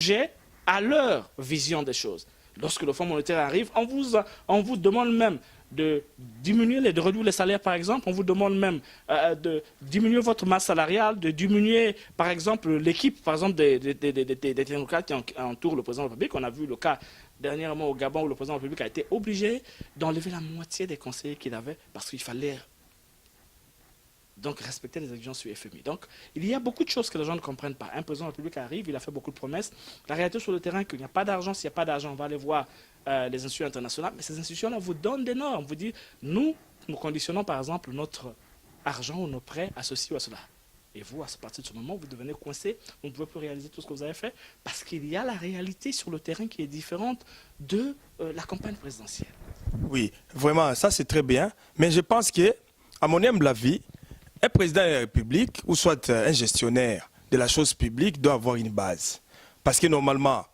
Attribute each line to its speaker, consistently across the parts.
Speaker 1: budget à leur vision des choses. Lorsque le Fonds monétaire arrive, on vous demande même de diminuer, de réduire les salaires par exemple, on vous demande même de diminuer votre masse salariale, de diminuer par exemple l'équipe par exemple des technocrates qui entourent le président de la République. On a vu le cas dernièrement au Gabon où le président de la République a été obligé d'enlever la moitié des conseillers qu'il avait parce qu'il fallait donc respecter les exigences du FMI. Donc il y a beaucoup de choses que les gens ne comprennent pas. Un président de la République arrive, il a fait beaucoup de promesses. La réalité sur le terrain, qu'il n'y a pas d'argent, s'il n'y a pas d'argent, on va aller voir les institutions internationales. Mais ces institutions-là vous donnent des normes. Vous disent, nous conditionnons par exemple notre argent ou nos prêts à ceci ou à cela. Et vous, à partir de ce moment, vous devenez coincé, vous ne pouvez plus réaliser tout ce que vous avez fait parce qu'il y a la réalité sur le terrain qui est différente de la campagne présidentielle.
Speaker 2: Oui, vraiment, ça c'est très bien. Mais je pense que, à mon humble avis, un président de la République ou soit un gestionnaire de la chose publique doit avoir une base. Parce que normalement,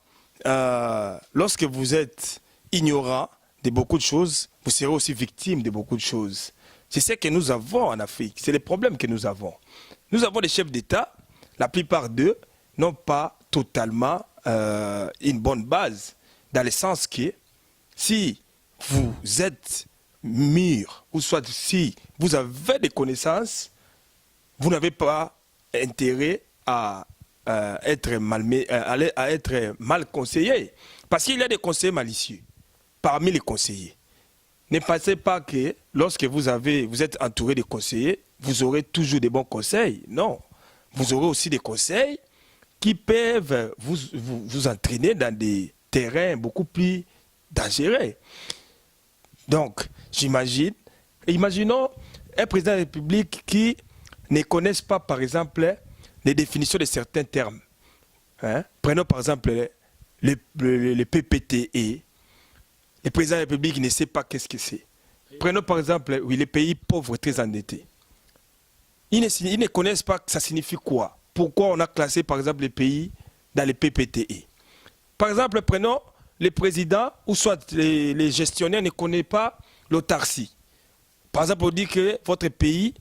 Speaker 2: lorsque vous êtes ignorant de beaucoup de choses, vous serez aussi victime de beaucoup de choses. C'est ce que nous avons en Afrique, c'est les problèmes que nous avons. Nous avons des chefs d'État, la plupart d'eux n'ont pas totalement une bonne base, dans le sens que si vous êtes mûr, ou soit si vous avez des connaissances, vous n'avez pas intérêt à être mal conseillé. Parce qu'il y a des conseillers malicieux parmi les conseillers. Ne pensez pas que lorsque vous êtes entouré de conseillers, vous aurez toujours des bons conseils. Non. Vous aurez aussi des conseils qui peuvent vous entraîner dans des terrains beaucoup plus dangereux. Donc, imaginons un président de la République qui ne connaisse pas, par exemple, les définitions de certains termes. Hein? Prenons par exemple le PPTE. Le président de la République ne sait pas qu'est-ce que c'est. Prenons par exemple les pays pauvres très endettés. Ils ne connaissent pas ça signifie quoi. Pourquoi on a classé par exemple les pays dans les PPTE. Par exemple, prenons les présidents ou soit les gestionnaires ne connaissent pas l'autarcie. Par exemple, on dit que votre pays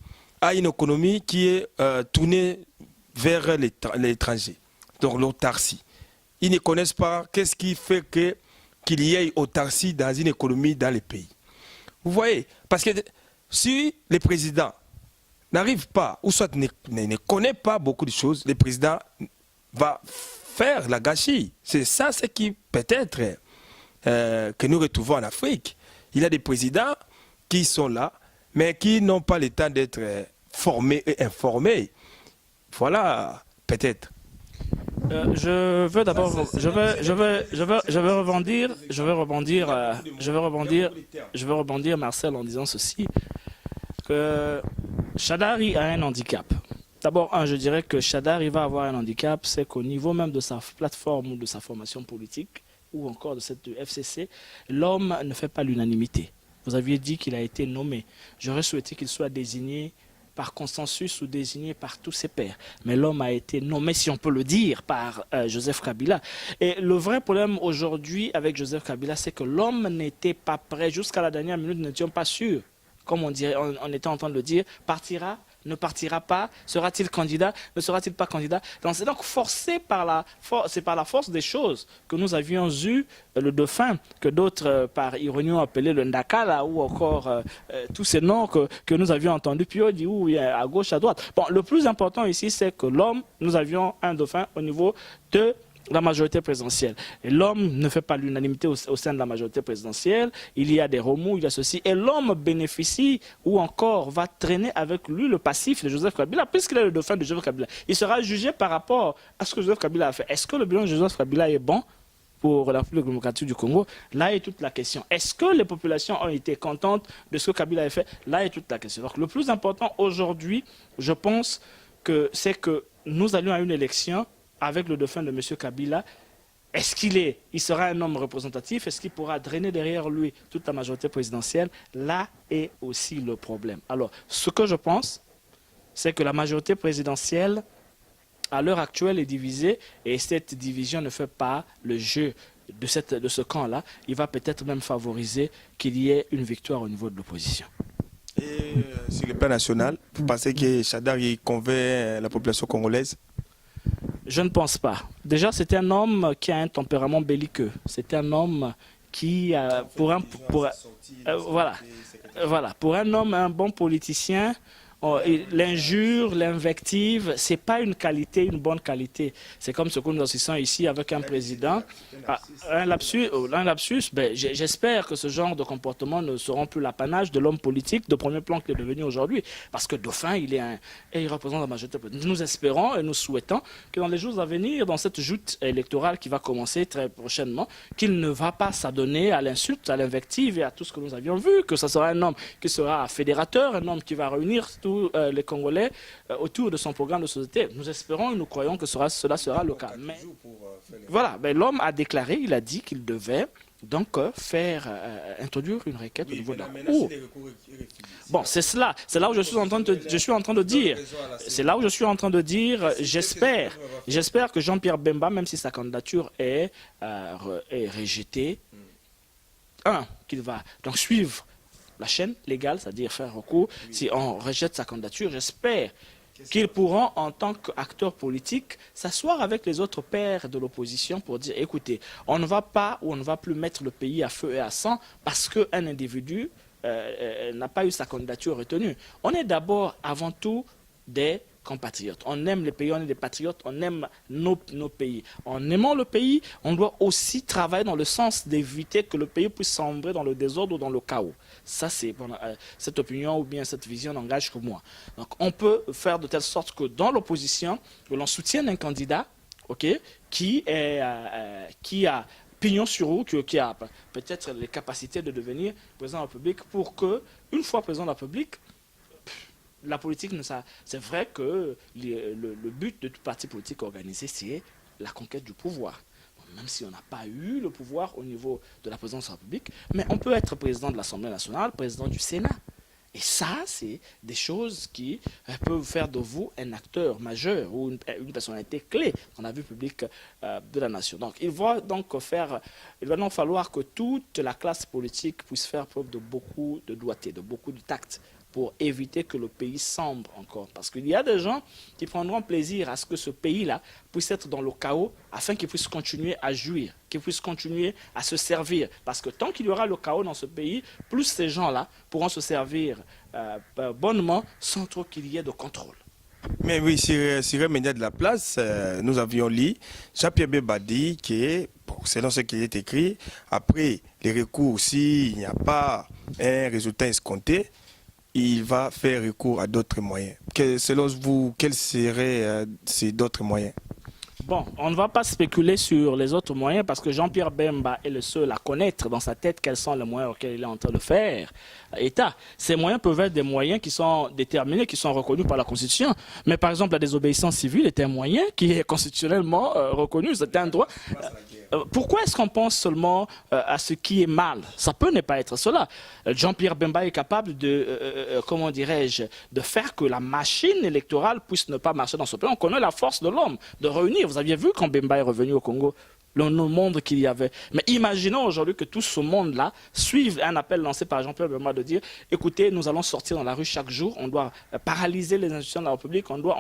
Speaker 2: a une économie qui est tournée vers l'étranger. Donc l'autarcie. Ils ne connaissent pas qu'est-ce qui fait qu'il y ait autarcie dans une économie dans les pays. Vous voyez, parce que si les présidents n'arrivent pas, ou soit ne connaissent pas beaucoup de choses, le président va faire la gâchis. C'est ça ce qui peut-être que nous retrouvons en Afrique. Il y a des présidents qui sont là, mais qui n'ont pas le temps d'être formés et informés. Voilà, peut-être.
Speaker 1: Je veux d'abord, je veux rebondir, Marcel, en disant ceci, que Shadari a un handicap. D'abord, je dirais que Shadari va avoir un handicap, c'est qu'au niveau même de sa plateforme ou de sa formation politique, ou encore de cette FCC, l'homme ne fait pas l'unanimité. Vous aviez dit qu'il a été nommé. J'aurais souhaité qu'il soit désigné par consensus ou désigné par tous ses pairs. Mais l'homme a été nommé, si on peut le dire, par Joseph Kabila. Et le vrai problème aujourd'hui avec Joseph Kabila, c'est que l'homme n'était pas prêt. Jusqu'à la dernière minute, nous n'étions pas sûrs, comme on était en train de le dire, partira, ne partira pas, sera-t-il candidat, ne sera-t-il pas candidat. Donc c'est donc forcé c'est par la force des choses que nous avions eu le dauphin, que d'autres par ironie ont appelé le Ndakala, ou encore tous ces noms que nous avions entendus, puis on dit à gauche, à droite. Bon, le plus important ici, c'est que nous avions un dauphin au niveau de la majorité présidentielle. Et l'homme ne fait pas l'unanimité au sein de la majorité présidentielle. Il y a des remous, il y a ceci. Et l'homme bénéficie ou encore va traîner avec lui le passif de Joseph Kabila, puisqu'il est le dauphin de Joseph Kabila. Il sera jugé par rapport à ce que Joseph Kabila a fait. Est-ce que le bilan de Joseph Kabila est bon pour la République démocratique du Congo? Là est toute la question. Est-ce que les populations ont été contentes de ce que Kabila a fait? Là est toute la question. Donc le plus important aujourd'hui, je pense que c'est que nous allions à une élection avec le dauphin de M. Kabila. Est-ce il sera un homme représentatif? Est-ce qu'il pourra drainer derrière lui toute la majorité présidentielle? Là est aussi le problème. Alors, ce que je pense, c'est que la majorité présidentielle, à l'heure actuelle, est divisée, et cette division ne fait pas le jeu de ce camp-là. Il va peut-être même favoriser qu'il y ait une victoire au niveau de l'opposition.
Speaker 2: Et sur le plan national, vous pensez que Shadari convainc la population congolaise?
Speaker 1: Je ne pense pas. Déjà, c'est un homme qui a un tempérament belliqueux. C'est un homme qui, voilà, voilà, pour un homme, un bon politicien, l'injure, l'invective, c'est pas une qualité, une bonne qualité. C'est comme ce que nous assistons ici avec un président. Un lapsus, ben, j'espère que ce genre de comportement ne seront plus l'apanage de l'homme politique de premier plan qu'il est devenu aujourd'hui. Parce que Dauphin, il représente la majorité politique. Nous espérons et nous souhaitons que dans les jours à venir, dans cette joute électorale qui va commencer très prochainement, qu'il ne va pas s'adonner à l'insulte, à l'invective et à tout ce que nous avions vu, que ce sera un homme qui sera fédérateur, un homme qui va réunir tous les Congolais autour de son programme de société. Nous espérons et nous croyons que cela sera le cas. Mais voilà, ben, l'homme a déclaré, il a dit qu'il devait donc introduire une requête au niveau de la Cour. Bon, c'est là où je suis en train de dire. C'est là où je suis en train de dire, j'espère que Jean-Pierre Bemba, même si sa candidature est rejetée, qu'il va donc suivre la chaîne légale, c'est-à-dire faire recours. Si on rejette sa candidature, j'espère qu'ils pourront, en tant qu'acteurs politiques, s'asseoir avec les autres pairs de l'opposition pour dire, écoutez, on ne va pas ou on ne va plus mettre le pays à feu et à sang parce qu'un individu n'a pas eu sa candidature retenue. On est d'abord, avant tout, des compatriotes. On aime les pays, on est des patriotes, on aime nos pays. En aimant le pays, on doit aussi travailler dans le sens d'éviter que le pays puisse sombrer dans le désordre ou dans le chaos. Ça, c'est cette opinion ou bien cette vision n'engage que moi. Donc, on peut faire de telle sorte que dans l'opposition, que l'on soutienne un candidat, qui a pignon sur rue, qui a peut-être les capacités de devenir président de la République, pour que, une fois président de la République, la politique, c'est vrai que le but de tout parti politique organisé, c'est la conquête du pouvoir. Même si on n'a pas eu le pouvoir au niveau de la présidence de la République, mais on peut être président de l'Assemblée nationale, président du Sénat. Et ça, c'est des choses qui peuvent faire de vous un acteur majeur ou une personnalité clé dans la vie publique de la nation. Donc, il va donc falloir que toute la classe politique puisse faire preuve de beaucoup de doigté, de beaucoup de tact, pour éviter que le pays sombre encore. Parce qu'il y a des gens qui prendront plaisir à ce que ce pays-là puisse être dans le chaos afin qu'il puisse continuer à jouir, qu'il puisse continuer à se servir. Parce que tant qu'il y aura le chaos dans ce pays, plus ces gens-là pourront se servir bonnement sans trop qu'il y ait de contrôle.
Speaker 2: Mais oui, sur Média de la Place, nous avions lu Jean-Pierre Bemba dit que, selon ce qui est écrit, après les recours, s'il n'y a pas un résultat escompté, il va faire recours à d'autres moyens. Selon vous, quels seraient ces d'autres moyens?
Speaker 1: Bon, on ne va pas spéculer sur les autres moyens parce que Jean-Pierre Bemba est le seul à connaître dans sa tête quels sont les moyens auxquels il est en train de faire État. Ces moyens peuvent être des moyens qui sont déterminés, qui sont reconnus par la Constitution. Mais par exemple, la désobéissance civile est un moyen qui est constitutionnellement reconnu. C'est un droit. Pourquoi est-ce qu'on pense seulement à ce qui est mal? Ça peut ne pas être cela. Jean-Pierre Bemba est capable de, comment dirais-je, de faire que la machine électorale puisse ne pas marcher dans ce pays. On connaît la force de l'homme, de réunir. Vous aviez vu quand Bemba est revenu au Congo, le monde qu'il y avait. Mais imaginons aujourd'hui que tout ce monde-là suive un appel lancé par Jean-Pierre Bemba de dire, écoutez, nous allons sortir dans la rue chaque jour, on doit paralyser les institutions de la République, on doit.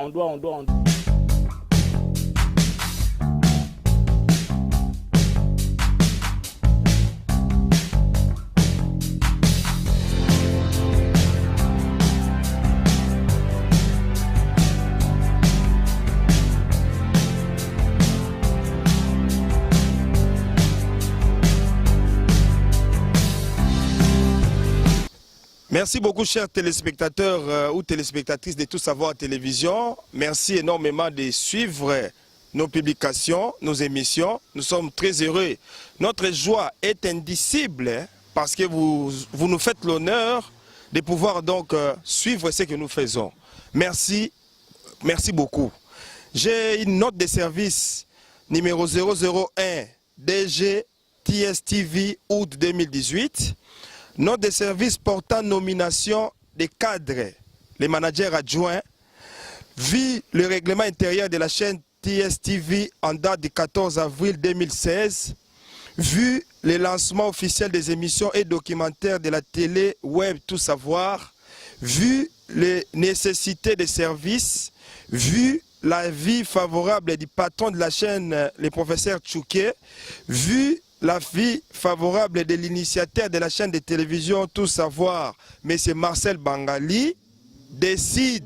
Speaker 2: Merci beaucoup, chers téléspectateurs ou téléspectatrices de Tout Savoir Télévision. Merci énormément de suivre nos publications, nos émissions. Nous sommes très heureux. Notre joie est indicible parce que vous nous faites l'honneur de pouvoir donc suivre ce que nous faisons. Merci, merci beaucoup. J'ai une note de service numéro 001 DG TSTV août 2018. Note de service portant nomination des cadres, les managers adjoints, vu le règlement intérieur de la chaîne TSTV en date du 14 avril 2016, vu le lancement officiel des émissions et documentaires de la télé web Tout Savoir, vu les nécessités des services, vu l'avis favorable du patron de la chaîne, le professeur Tchouké, vu l'avis favorable de l'initiateur de la chaîne de télévision Tout Savoir, M. Marcel Bangali, décide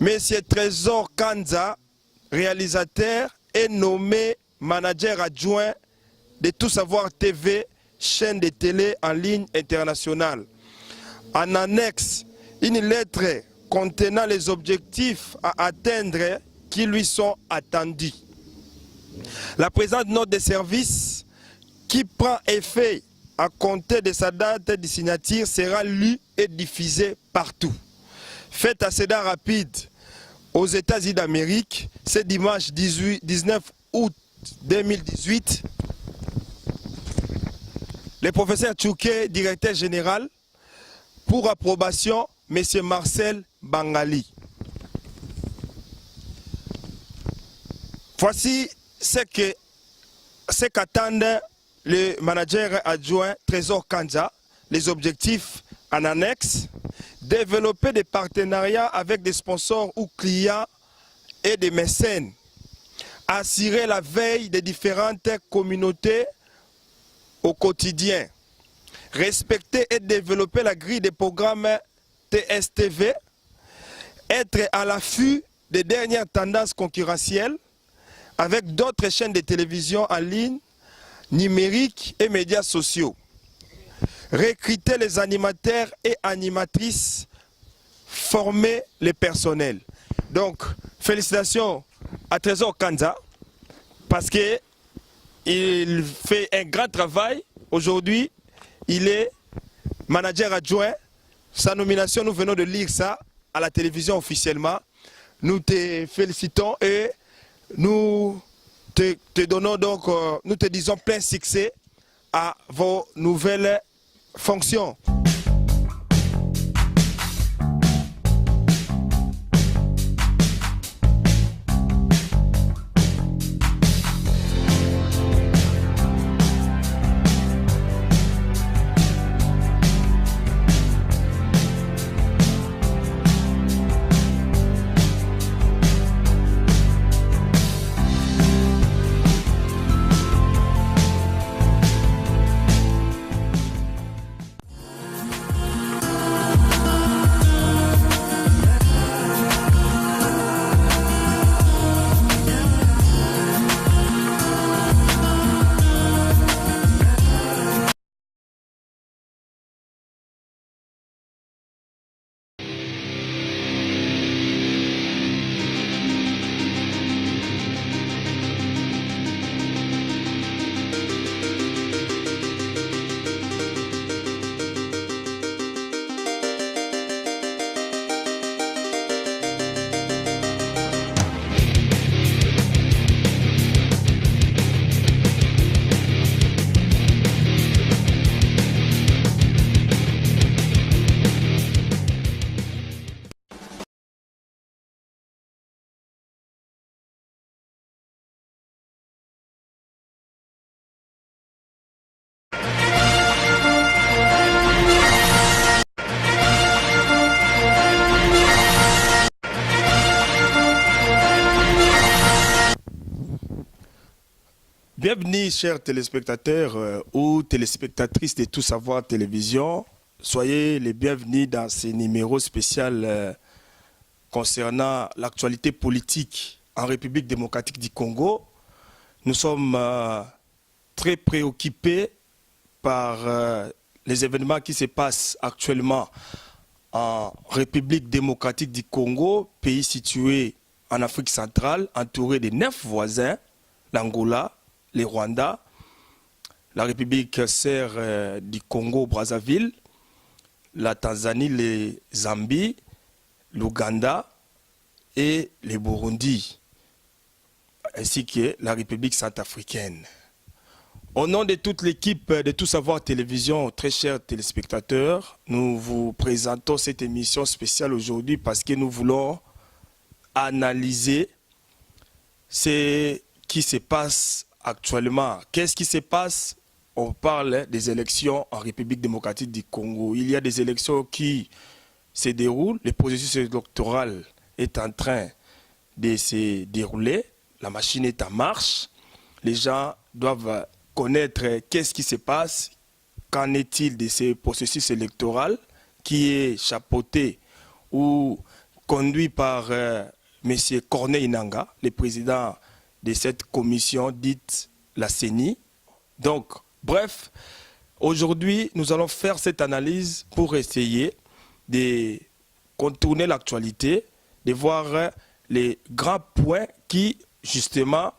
Speaker 2: M. Trésor Kanza, réalisateur, est nommé manager adjoint de Tout Savoir TV, chaîne de télé en ligne internationale. En annexe, une lettre contenant les objectifs à atteindre qui lui sont attendus. La présente note de service qui prend effet à compter de sa date de signature sera lue et diffusée partout. Faites accédant rapide aux États-Unis d'Amérique, ce dimanche 19 août 2018. Le professeur Tchouké, directeur général, pour approbation, M. Marcel Bangali. Voici ce qu'attendent le manager adjoint Trésor Kanza, les objectifs en annexe, développer des partenariats avec des sponsors ou clients et des mécènes, assurer la veille des différentes communautés au quotidien, respecter et développer la grille des programmes TSTV, être à l'affût des dernières tendances concurrentielles avec d'autres chaînes de télévision en ligne, numériques et médias sociaux, recruter les animateurs et animatrices, former les personnels. Donc, félicitations à Trésor Kanza parce qu'il fait un grand travail. Aujourd'hui, il est manager adjoint. Sa nomination, nous venons de lire ça à la télévision officiellement. Nous te félicitons et nous te donnons donc, nous te disons plein succès à vos nouvelles fonctions. Bienvenue, chers téléspectateurs ou téléspectatrices de Tout Savoir Télévision. Soyez les bienvenus dans ce numéro spécial concernant l'actualité politique en République démocratique du Congo. Nous sommes très préoccupés par les événements qui se passent actuellement en République démocratique du Congo, pays situé en Afrique centrale, entouré de 9 voisins, l'Angola, le Rwanda, la République sœur du Congo-Brazzaville, la Tanzanie, le Zambie, l'Ouganda et le Burundi, ainsi que la République centrafricaine. Au nom de toute l'équipe de Tout Savoir Télévision, très chers téléspectateurs, nous vous présentons cette émission spéciale aujourd'hui parce que nous voulons analyser ce qui se passe actuellement. Qu'est-ce qui se passe? On parle des élections en République démocratique du Congo. Il y a des élections qui se déroulent. Le processus électoral est en train de se dérouler. La machine est en marche. Les gens doivent connaître qu'est-ce qui se passe, qu'en est-il de ce processus électoral qui est chapeauté ou conduit par M. Corneille Nangaa, le président de cette commission dite la CENI. Donc, bref, aujourd'hui, nous allons faire cette analyse pour essayer de contourner l'actualité, de voir les grands points qui, justement,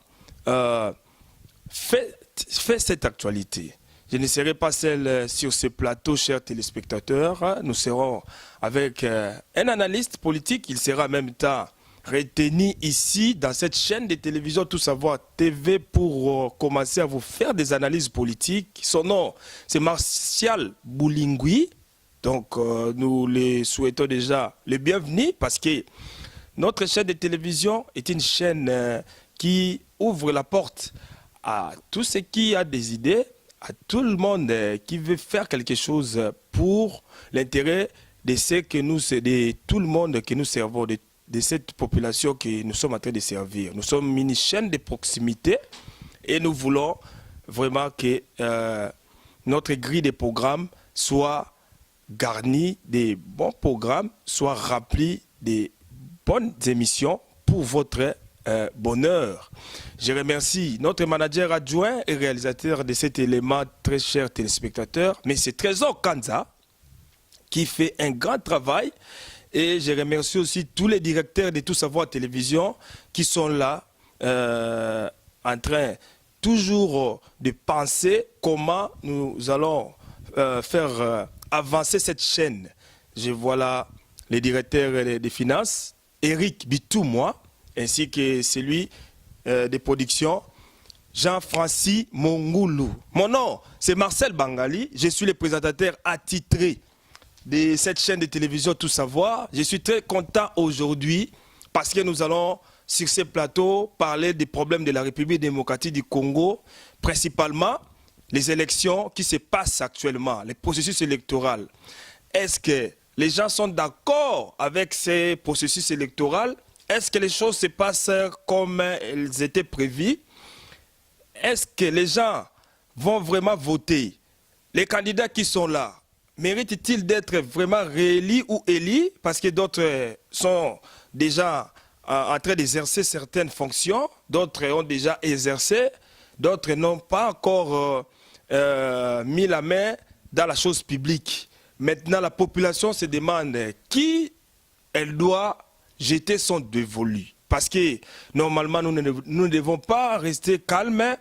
Speaker 2: fait cette actualité. Je ne serai pas seul sur ce plateau, chers téléspectateurs. Nous serons avec un analyste politique. Il sera en même temps retenu ici, dans cette chaîne de télévision Tout Savoir TV, pour commencer à vous faire des analyses politiques. Son nom, c'est Martial Boulingui. Donc, nous les souhaitons déjà le bienvenu parce que notre chaîne de télévision est une chaîne qui ouvre la porte à tout ce qui a des idées, à tout le monde qui veut faire quelque chose pour l'intérêt de ce que nous, de tout le monde que nous servons, de cette population que nous sommes en train de servir. Nous sommes une chaîne de proximité et nous voulons vraiment que notre grille de programmes soit garnie des bons programmes, soit remplie des bonnes émissions pour votre bonheur. Je remercie notre manager adjoint et réalisateur de cet élément, très cher téléspectateurs, M. Trésor Kanza, qui fait un grand travail. Et je remercie aussi tous les directeurs de Tout Savoir Télévision qui sont là, en train toujours de penser comment nous allons faire avancer cette chaîne. Je vois là les directeurs des finances, Eric Bitoumois, ainsi que celui des productions, Jean-Francis Mongoulou. Mon nom, c'est Marcel Bangali. Je suis le présentateur attitré de cette chaîne de télévision Tout Savoir. Je suis très content aujourd'hui parce que nous allons, sur ce plateau, parler des problèmes de la République démocratique du Congo, principalement les élections qui se passent actuellement, les processus électoraux. Est-ce que les gens sont d'accord avec ces processus électoraux? Est-ce que les choses se passent comme elles étaient prévues? Est-ce que les gens vont vraiment voter? Les candidats qui sont là, méritent-ils d'être vraiment réélus ou élus? Parce que d'autres sont déjà en train d'exercer certaines fonctions, d'autres ont déjà exercé, d'autres n'ont pas encore mis la main dans la chose publique. Maintenant, la population se demande qui elle doit jeter son dévolu. Parce que normalement, nous ne devons pas rester calmes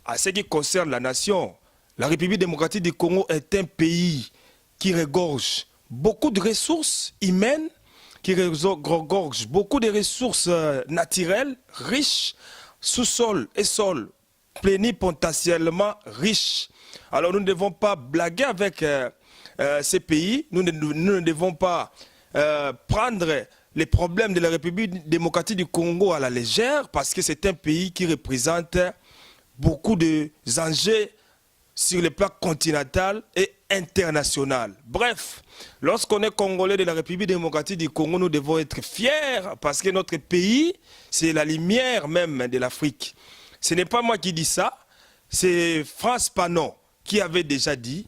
Speaker 2: à ce qui concerne la nation. La République démocratique du Congo est un pays qui regorge beaucoup de ressources humaines, qui regorge beaucoup de ressources naturelles, riches, sous-sol et sol, plénipotentiellement riches. Alors nous ne devons pas blaguer avec ces pays, nous ne devons pas prendre les problèmes de la République démocratique du Congo à la légère, parce que c'est un pays qui représente beaucoup d'enjeux sur le plan continental et international. Bref, lorsqu'on est Congolais de la République démocratique du Congo, nous devons être fiers parce que notre pays, c'est la lumière même de l'Afrique. Ce n'est pas moi qui dis ça, c'est France Panon qui avait déjà dit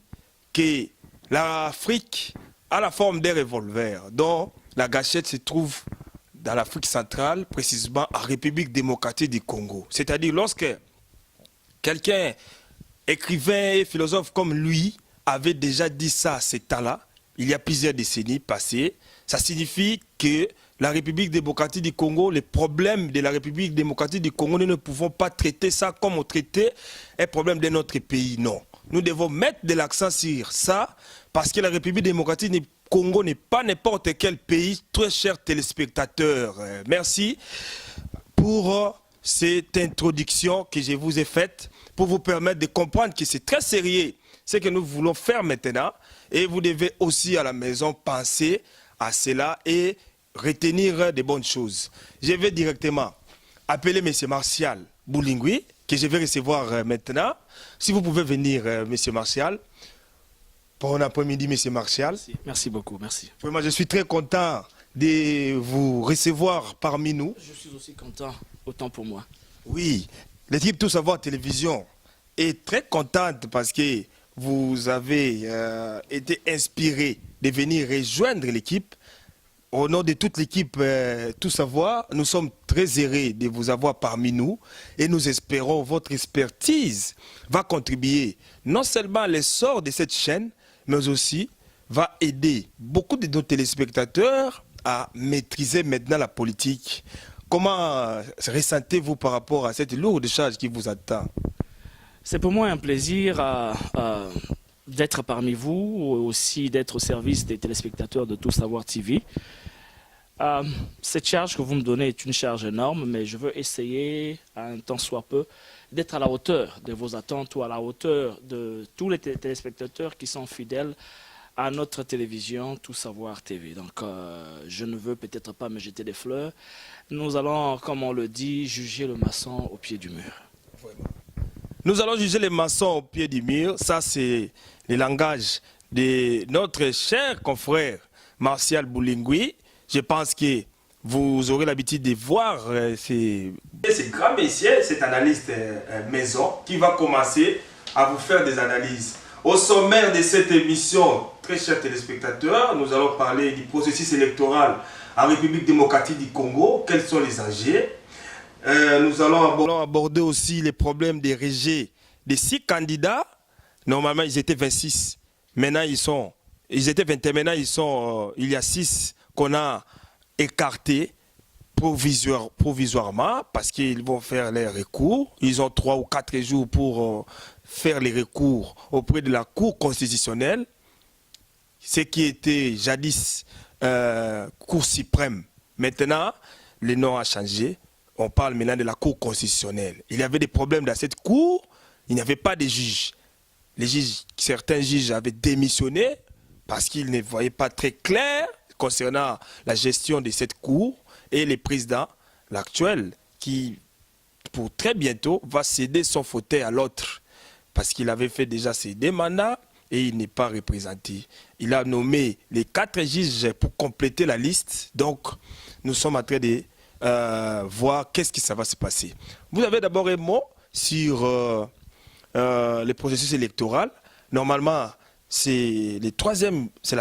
Speaker 2: que l'Afrique a la forme d'un revolver, dont la gâchette se trouve dans l'Afrique centrale, précisément en République démocratique du Congo. C'est-à-dire lorsque quelqu'un, écrivain et philosophe comme lui, avait déjà dit ça à ce temps-là, il y a plusieurs décennies passées, ça signifie que la République démocratique du Congo, les problèmes de la République démocratique du Congo, nous ne pouvons pas traiter ça comme on traitait un problème de notre pays, non. Nous devons mettre de l'accent sur ça, parce que la République démocratique du Congo n'est pas n'importe quel pays, très chers téléspectateurs. Merci pour cette introduction que je vous ai faite, pour vous permettre de comprendre que c'est très sérieux ce que nous voulons faire maintenant. Et vous devez aussi à la maison penser à cela et retenir de bonnes choses. Je vais directement appeler M. Martial Boulingui, que je vais recevoir maintenant. Si vous pouvez venir, M. Martial. Bon après-midi, M. Martial.
Speaker 1: Merci beaucoup, merci.
Speaker 2: Vraiment, je suis très content de vous recevoir parmi nous.
Speaker 1: Je suis aussi content, autant pour moi.
Speaker 2: Oui, l'équipe Tout Savoir Télévision est très contente parce que vous avez été inspiré de venir rejoindre l'équipe. Au nom de toute l'équipe Tout Savoir, nous sommes très heureux de vous avoir parmi nous et nous espérons que votre expertise va contribuer non seulement à l'essor de cette chaîne, mais aussi va aider beaucoup de nos téléspectateurs à maîtriser maintenant la politique. Comment ressentez-vous par rapport à cette lourde charge qui vous attend?
Speaker 1: C'est pour moi un plaisir d'être parmi vous, aussi d'être au service des téléspectateurs de Tout Savoir TV. Cette charge que vous me donnez est une charge énorme, mais je veux essayer, à un temps soit peu, d'être à la hauteur de vos attentes ou à la hauteur de tous les téléspectateurs qui sont fidèles à notre télévision Tout Savoir TV. Donc, je ne veux peut-être pas me jeter des fleurs. Nous allons, comme on le dit, juger le maçon au pied du mur.
Speaker 2: Nous allons juger les maçons au pied du mur. Ça, c'est le langage de notre cher confrère Martial Boulingui. Je pense que vous aurez l'habitude de voir ces grands messieurs, cet analyste maison, qui va commencer à vous faire des analyses. Au sommaire de cette émission, très chers téléspectateurs, nous allons parler du processus électoral en République démocratique du Congo. Quels sont les enjeux? Nous allons aborder aussi les problèmes des rejets des 6 candidats. Normalement, ils étaient 26. Maintenant, ils étaient 21. Maintenant, il y a 6 qu'on a écartés provisoirement parce qu'ils vont faire les recours. Ils ont 3 ou 4 jours pour faire les recours auprès de la Cour constitutionnelle. Ce qui était jadis Cour suprême. Maintenant, le nom a changé. On parle maintenant de la Cour constitutionnelle. Il y avait des problèmes dans cette Cour. Il n'y avait pas de juges. Certains juges avaient démissionné parce qu'ils ne voyaient pas très clair concernant la gestion de cette Cour. Et le président, l'actuel, qui pour très bientôt va céder son fauteuil à l'autre parce qu'il avait fait déjà ses 2 mandats et il n'est pas représenté. Il a nommé les 4 juges pour compléter la liste. Donc, nous sommes en train de voir qu'est-ce que ça va se passer. Vous avez d'abord un mot sur le processus électoral. Normalement, c'est la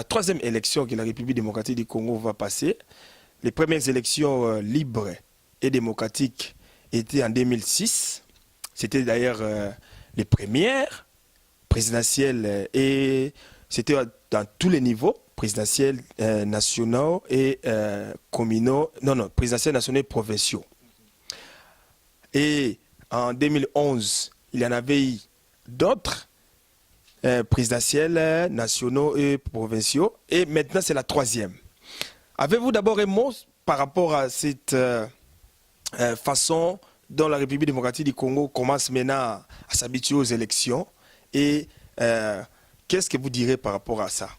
Speaker 2: 3e élection que la République démocratique du Congo va passer. Les premières élections libres et démocratiques étaient en 2006. C'était d'ailleurs les premières présidentielles et c'était dans tous les niveaux, présidentiels nationaux et communaux, présidentiels nationaux et provinciaux. Et en 2011, il y en avait eu d'autres présidentiels nationaux et provinciaux. Et maintenant, c'est la 3e. Avez-vous d'abord un mot par rapport à cette façon dont la République démocratique du Congo commence maintenant à s'habituer aux élections et qu'est-ce que vous direz par rapport à ça?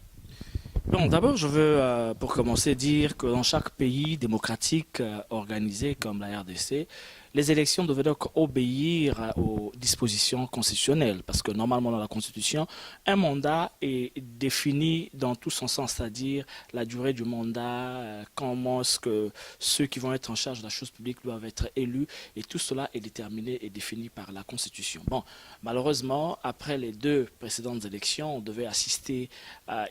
Speaker 1: Bon, d'abord, je veux, pour commencer, dire que dans chaque pays démocratique organisé comme la RDC, les élections devaient donc obéir aux dispositions constitutionnelles. Parce que normalement, dans la Constitution, un mandat est défini dans tout son sens, c'est-à-dire la durée du mandat, comment est-ce que ceux qui vont être en charge de la chose publique doivent être élus. Et tout cela est déterminé et défini par la Constitution. Bon, malheureusement, après les 2 précédentes élections, on devait assister,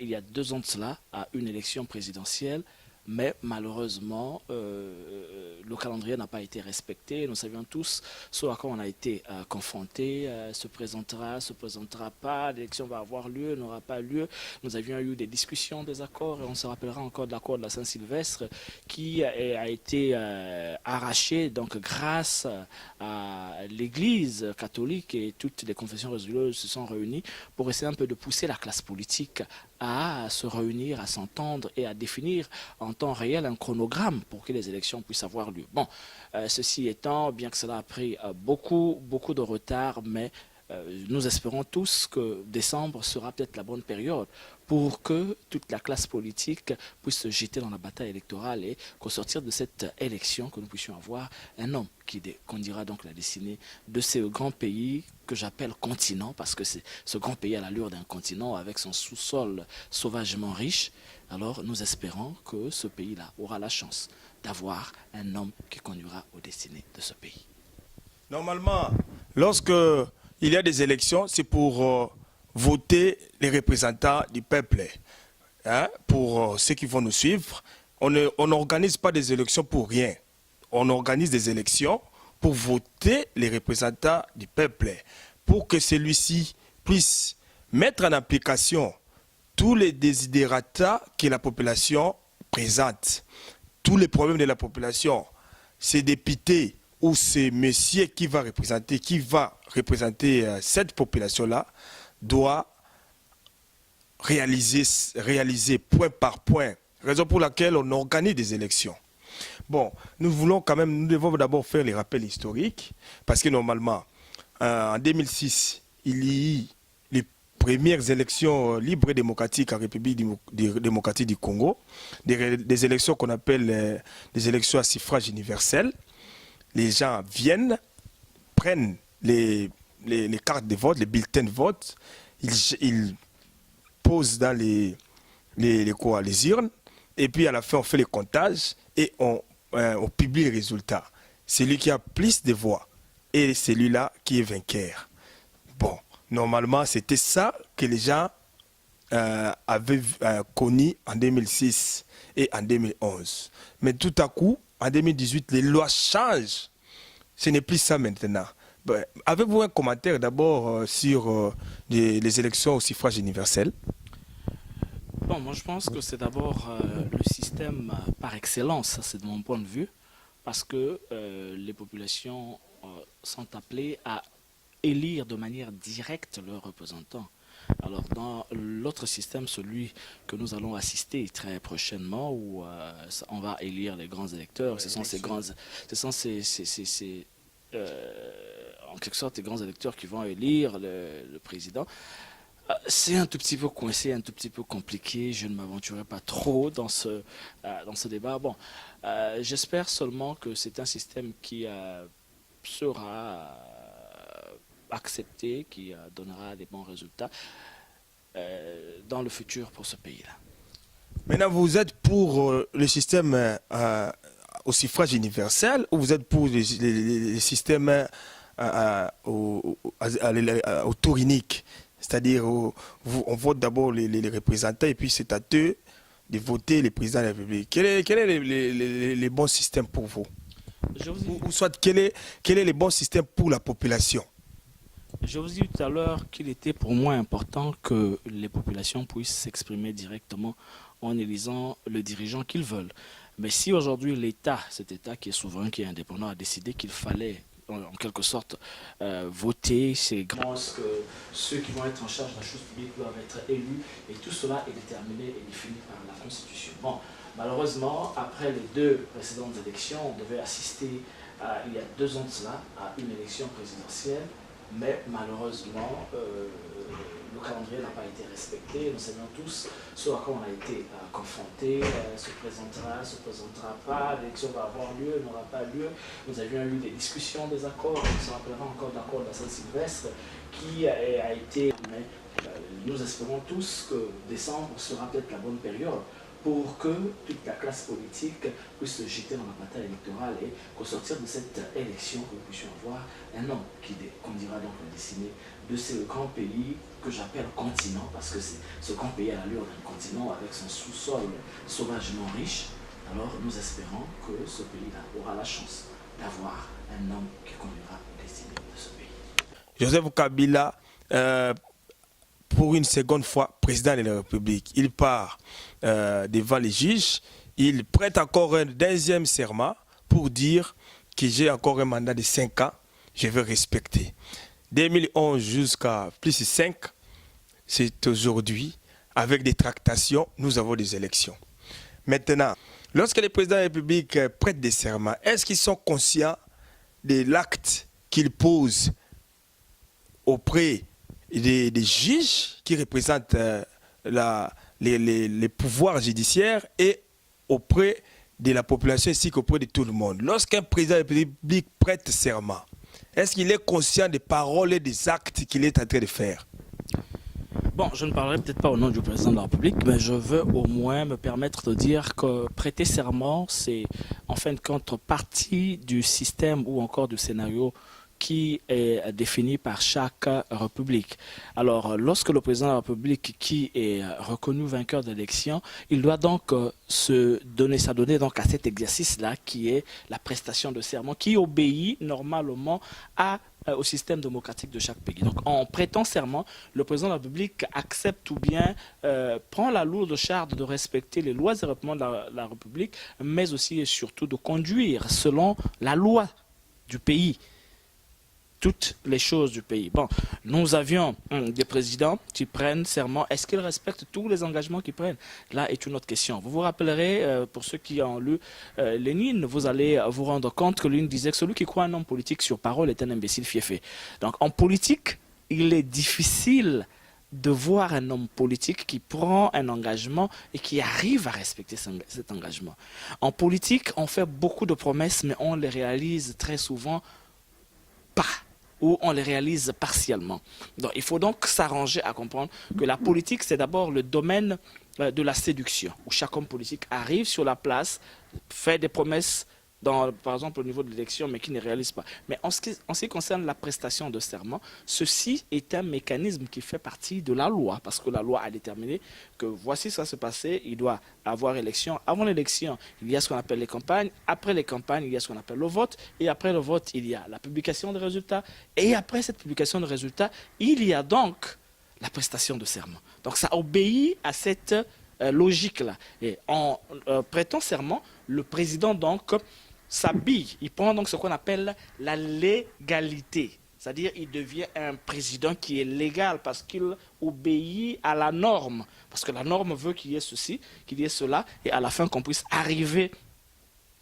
Speaker 1: il y a 2 ans de cela, à une élection présidentielle. Mais malheureusement, le calendrier n'a pas été respecté. Nous savions tous ce à quoi on a été confrontés. Se présentera pas, l'élection va avoir lieu, n'aura pas lieu. Nous avions eu des discussions, des accords, et on se rappellera encore de l'accord de la Saint-Sylvestre qui a été arraché donc, grâce à l'Église catholique et toutes les confessions religieuses se sont réunies pour essayer un peu de pousser la classe politique à se réunir, à s'entendre et à définir en temps réel un chronogramme pour que les élections puissent avoir lieu. Bon, ceci étant, bien que cela a pris beaucoup de retard, mais nous espérons tous que décembre sera peut-être la bonne période pour que toute la classe politique puisse se jeter dans la bataille électorale et qu'au sortir de cette élection, que nous puissions avoir un homme qui conduira donc la destinée de ce grand pays que j'appelle continent, parce que c'est ce grand pays à l'allure d'un continent avec son sous-sol sauvagement riche. Alors nous espérons que ce pays-là aura la chance d'avoir un homme qui conduira aux destinées de ce pays.
Speaker 2: Normalement, lorsque il y a des élections, c'est pour voter les représentants du peuple. Hein? Pour ceux qui vont nous suivre, on n'organise pas des élections pour rien. On organise des élections pour voter les représentants du peuple, pour que celui-ci puisse mettre en application tous les desiderata que la population présente, tous les problèmes de la population. Ces députés ou ce monsieur qui va représenter cette population-là doit réaliser point par point, raison pour laquelle on organise des élections. Bon, nous devons d'abord faire les rappels historiques, parce que normalement, en 2006, il y a eu les premières élections libres et démocratiques en République démocratique du Congo, des élections qu'on appelle des élections à suffrage universel. Les gens viennent, prennent les cartes de vote, les bulletins de vote, ils posent dans les urnes, et puis à la fin on fait les comptages et on publie les résultats. Celui qui a plus de voix est celui-là qui est vainqueur. Bon, normalement c'était ça que les gens avaient connu en 2006 et en 2011. Mais tout à coup, en 2018, les lois changent. Ce n'est plus ça maintenant. Avez-vous un commentaire d'abord sur les élections au suffrage universel?
Speaker 1: Bon, moi je pense que c'est d'abord le système par excellence, ça c'est de mon point de vue, parce que les populations sont appelées à élire de manière directe leurs représentants. Alors dans l'autre système, celui que nous allons assister très prochainement, où on va élire les grands électeurs, ce sont en quelque sorte les grands électeurs qui vont élire le président. C'est un tout petit peu coincé, un tout petit peu compliqué. Je ne m'aventurerai pas trop dans ce débat. Bon, j'espère seulement que c'est un système qui sera accepté, qui donnera des bons résultats dans le futur pour ce pays-là.
Speaker 2: Maintenant, vous êtes pour le système au suffrage universel ou vous êtes pour les systèmes au tour unique? C'est-à-dire, on vote d'abord les représentants et puis c'est à eux de voter les présidents de la République. Quel est les bons systèmes pour vous? Ou soit, quel est le bon système pour la population?
Speaker 1: Je vous ai dit tout à l'heure qu'il était pour moi important que les populations puissent s'exprimer directement en élisant le dirigeant qu'ils veulent. Mais si aujourd'hui l'État, cet État qui est souverain, qui est indépendant, a décidé qu'il fallait en quelque sorte voter, c'est grand que ceux qui vont être en charge de la chose publique doivent être élus et tout cela est déterminé et défini par la Constitution. Bon, malheureusement, après les deux précédentes élections, on devait assister il y a 2 ans de cela à une élection présidentielle, mais malheureusement le calendrier n'a pas été respecté. Nous savons tous ce à quoi on a été confrontés, se présentera pas, l'élection va avoir lieu, n'aura pas lieu. Nous avions eu des discussions, des accords, on se rappellera encore d'accord de la Saint-Sylvestre qui a été... Mais nous espérons tous que décembre sera peut-être la bonne période pour que toute la classe politique puisse se jeter dans la bataille électorale et qu'au sortir de cette élection, que nous puissions avoir un homme qui conduira donc la destinée de ce grand pays que j'appelle continent, parce que c'est ce grand pays à l'allure d'un continent avec son sous-sol sauvagement riche. Alors nous espérons que ce pays-là aura la chance d'avoir un homme qui conduira la destinée de ce pays.
Speaker 2: Joseph Kabila, pour une seconde fois président de la République, il part devant les juges, il prête encore un deuxième serment pour dire que j'ai encore un mandat de 5 ans, je vais respecter. 2011 jusqu'à plus de 5, c'est aujourd'hui, avec des tractations, nous avons des élections. Maintenant, lorsque les présidents de la République prêtent des serments, est-ce qu'ils sont conscients de l'acte qu'ils posent auprès des juges qui représentent les pouvoirs judiciaires et auprès de la population ainsi qu'auprès de tout le monde. Lorsqu'un président de la République prête serment, est-ce qu'il est conscient des paroles et des actes qu'il est en train de faire?
Speaker 1: Bon, je ne parlerai peut-être pas au nom du président de la République, mais je veux au moins me permettre de dire que prêter serment, c'est en fin de compte partie du système ou encore du scénario qui est défini par chaque république. Alors, lorsque le président de la République, qui est reconnu vainqueur d'élection, il doit donc s'adonner donc à cet exercice-là, qui est la prestation de serment, qui obéit normalement au système démocratique de chaque pays. Donc, en prêtant serment, le président de la République accepte ou bien prend la lourde charge de respecter les lois et règlements de la République, mais aussi et surtout de conduire selon la loi du pays toutes les choses du pays. Bon, nous avions des présidents qui prennent serment. Est-ce qu'ils respectent tous les engagements qu'ils prennent? Là est une autre question. Vous vous rappellerez, pour ceux qui ont lu Lénine, vous allez vous rendre compte que Lénine disait que celui qui croit un homme politique sur parole est un imbécile fiefé. Donc en politique, il est difficile de voir un homme politique qui prend un engagement et qui arrive à respecter cet engagement. En politique, on fait beaucoup de promesses, mais on les réalise très souvent pas, ou on les réalise partiellement. Donc, il faut donc s'arranger à comprendre que la politique, c'est d'abord le domaine de la séduction, où chaque homme politique arrive sur la place, fait des promesses, par exemple au niveau de l'élection, mais qui ne réalise pas. Mais en ce qui concerne la prestation de serment, ceci est un mécanisme qui fait partie de la loi, parce que la loi a déterminé que voici ce qui va se passer, il doit avoir élection. Avant l'élection, il y a ce qu'on appelle les campagnes. Après les campagnes, il y a ce qu'on appelle le vote. Et après le vote, il y a la publication des résultats. Et après cette publication de résultats, il y a donc la prestation de serment. Donc ça obéit à cette logique-là. Et en prêtant serment, le président donc s'habille, il prend donc ce qu'on appelle la légalité. C'est-à-dire il devient un président qui est légal parce qu'il obéit à la norme. Parce que la norme veut qu'il y ait ceci, qu'il y ait cela, et à la fin qu'on puisse arriver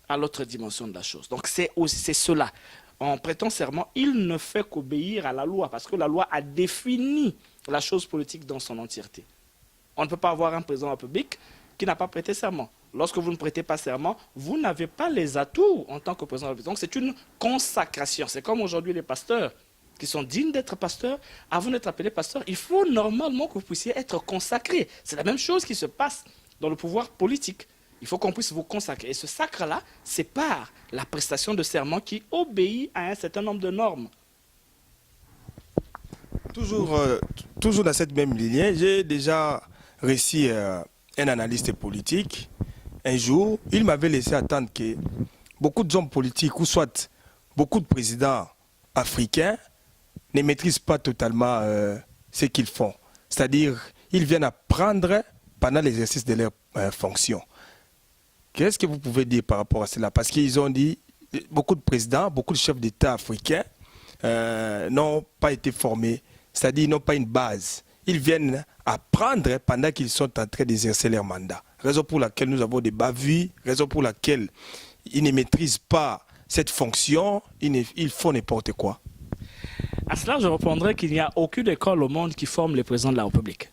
Speaker 1: à l'autre dimension de la chose. Donc c'est cela. En prêtant serment, il ne fait qu'obéir à la loi, parce que la loi a défini la chose politique dans son entièreté. On ne peut pas avoir un président de la République qui n'a pas prêté serment. Lorsque vous ne prêtez pas serment, vous n'avez pas les atouts en tant que président de la République. Donc c'est une consacration. C'est comme aujourd'hui les pasteurs qui sont dignes d'être pasteurs. Avant d'être appelés pasteurs, il faut normalement que vous puissiez être consacrés. C'est la même chose qui se passe dans le pouvoir politique. Il faut qu'on puisse vous consacrer. Et ce sacre-là, c'est par la prestation de serment qui obéit à un certain nombre de normes.
Speaker 2: Toujours dans cette même lignée, j'ai déjà reçu un analyste politique. Un jour, il m'avait laissé attendre que beaucoup d'hommes politiques, ou soit beaucoup de présidents africains, ne maîtrisent pas totalement ce qu'ils font. C'est-à-dire, ils viennent apprendre pendant l'exercice de leurs fonctions. Qu'est-ce que vous pouvez dire par rapport à cela? Parce qu'ils ont dit, beaucoup de présidents, beaucoup de chefs d'État africains n'ont pas été formés, c'est-à-dire ils n'ont pas une base. Ils viennent apprendre pendant qu'ils sont en train d'exercer leur mandat. Raison pour laquelle nous avons des bavues, raison pour laquelle ils ne maîtrisent pas cette fonction, ils font n'importe quoi.
Speaker 1: À cela, je répondrai qu'il n'y a aucune école au monde qui forme les présidents de la République.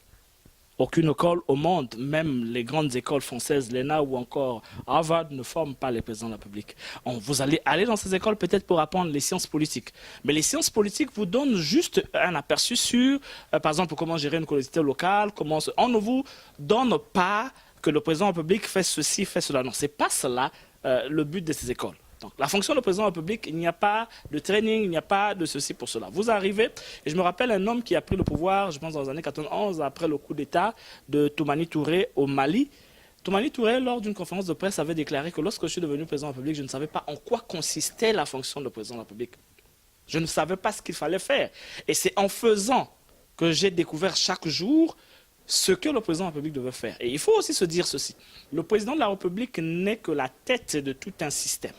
Speaker 1: Aucune école au monde, même les grandes écoles françaises, l'ENA ou encore Harvard, ne forment pas les présidents de la République. Vous allez aller dans ces écoles peut-être pour apprendre les sciences politiques. Mais les sciences politiques vous donnent juste un aperçu sur, par exemple, comment gérer une collectivité locale. On ne vous donne pas que le président de la République fait ceci, fait cela. Non, ce n'est pas cela le but de ces écoles. Donc, la fonction de président de la République, il n'y a pas de training, il n'y a pas de ceci pour cela. Vous arrivez, et je me rappelle un homme qui a pris le pouvoir, je pense dans les années 91, après le coup d'État de Toumani Touré au Mali. Toumani Touré, lors d'une conférence de presse, avait déclaré que lorsque je suis devenu président de la République, je ne savais pas en quoi consistait la fonction de président de la République. Je ne savais pas ce qu'il fallait faire. Et c'est en faisant que j'ai découvert chaque jour ce que le président de la République devait faire. Et il faut aussi se dire ceci. Le président de la République n'est que la tête de tout un système.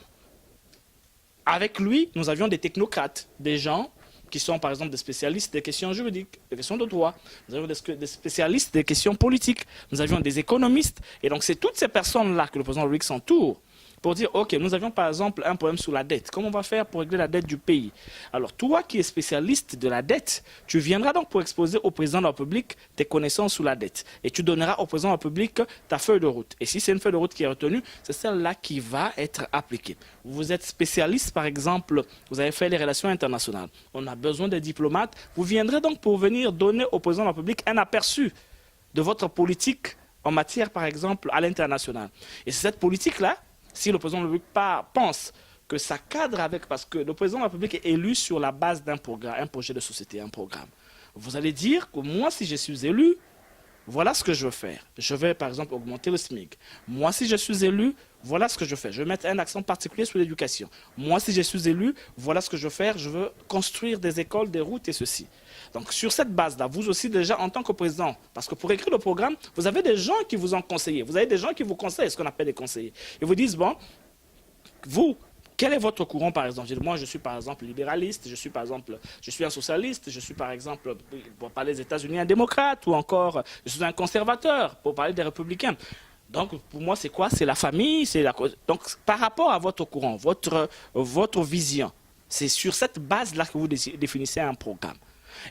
Speaker 1: Avec lui, nous avions des technocrates, des gens qui sont par exemple des spécialistes des questions juridiques, des questions de droit. Nous avions des spécialistes des questions politiques. Nous avions des économistes. Et donc c'est toutes ces personnes-là que le président de la République s'entoure pour dire, OK, nous avions par exemple un problème sur la dette. Comment on va faire pour régler la dette du pays? Alors, toi qui es spécialiste de la dette, tu viendras donc pour exposer au président de la République tes connaissances sur la dette. Et tu donneras au président de la République ta feuille de route. Et si c'est une feuille de route qui est retenue, c'est celle-là qui va être appliquée. Vous êtes spécialiste, par exemple, vous avez fait les relations internationales. On a besoin de diplomates. Vous viendrez donc pour venir donner au président de la République un aperçu de votre politique en matière, par exemple, à l'international. Et c'est cette politique-là, si le président de la République pense que ça cadre avec, parce que le président de la République est élu sur la base d'un programme, un projet de société, un programme. Vous allez dire que moi, si je suis élu, voilà ce que je veux faire. Je vais, par exemple, augmenter le SMIC. Moi, si je suis élu, voilà ce que je fais. Je vais mettre un accent particulier sur l'éducation. Moi, si je suis élu, voilà ce que je veux faire. Je veux construire des écoles, des routes et ceci. Donc, sur cette base-là, vous aussi, déjà, en tant que président, parce que pour écrire le programme, vous avez des gens qui vous ont conseillé. Vous avez des gens qui vous conseillent, ce qu'on appelle des conseillers. Ils vous disent, bon, vous, quel est votre courant, par exemple? Moi, je suis, par exemple, libéraliste, je suis un socialiste, je suis, par exemple, pour parler des États-Unis, un démocrate, ou encore, je suis un conservateur, pour parler des républicains. Donc, pour moi, c'est quoi? C'est la famille, c'est la... Donc, par rapport à votre courant, votre vision, c'est sur cette base-là que vous définissez un programme.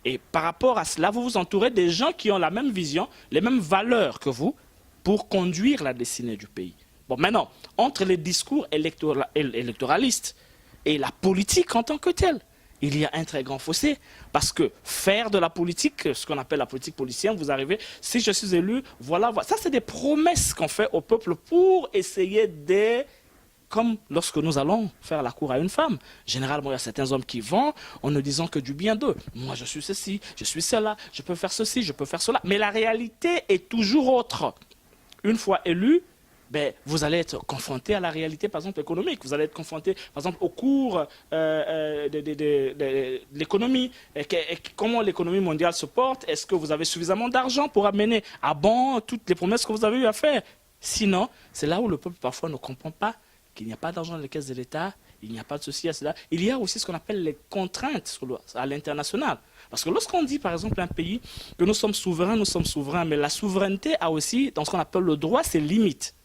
Speaker 1: Et par rapport à cela, vous vous entourez des gens qui ont la même vision, les mêmes valeurs que vous, pour conduire la destinée du pays. Bon, maintenant, entre les discours électoralistes et la politique en tant que telle, il y a un très grand fossé. Parce que faire de la politique, ce qu'on appelle la politique politicienne, vous arrivez, si je suis élu, voilà, voilà. Ça, c'est des promesses qu'on fait au peuple pour essayer de... Comme lorsque nous allons faire la cour à une femme. Généralement, il y a certains hommes qui vont en ne disant que du bien d'eux. Moi, je suis ceci, je suis cela, je peux faire ceci, je peux faire cela. Mais la réalité est toujours autre. Une fois élu, vous allez être confronté à la réalité, par exemple, économique. Vous allez être confronté, par exemple, au cours de l'économie. Comment l'économie mondiale se porte? Est-ce que vous avez suffisamment d'argent pour amener à bon toutes les promesses que vous avez eu à faire? Sinon, c'est là où le peuple parfois ne comprend pas qu'il n'y a pas d'argent dans les caisses de l'État, il n'y a pas de ceci à cela. Il y a aussi ce qu'on appelle les contraintes à l'international. Parce que lorsqu'on dit, par exemple, un pays que nous sommes souverains, mais la souveraineté a aussi, dans ce qu'on appelle le droit, ses limites.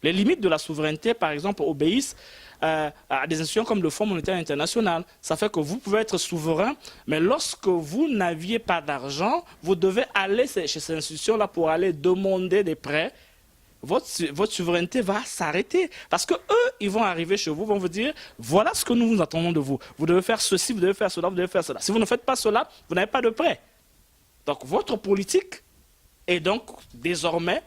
Speaker 1: Les limites de la souveraineté, par exemple, obéissent à des institutions comme le Fonds monétaire international. Ça fait que vous pouvez être souverain, mais lorsque vous n'aviez pas d'argent, vous devez aller chez ces institutions-là pour aller demander des prêts. Votre souveraineté va s'arrêter. Parce que eux, ils vont arriver chez vous, vont vous dire, voilà ce que nous vous attendons de vous. Vous devez faire ceci, vous devez faire cela, vous devez faire cela. Si vous ne faites pas cela, vous n'avez pas de prêt. Donc votre politique est donc désormais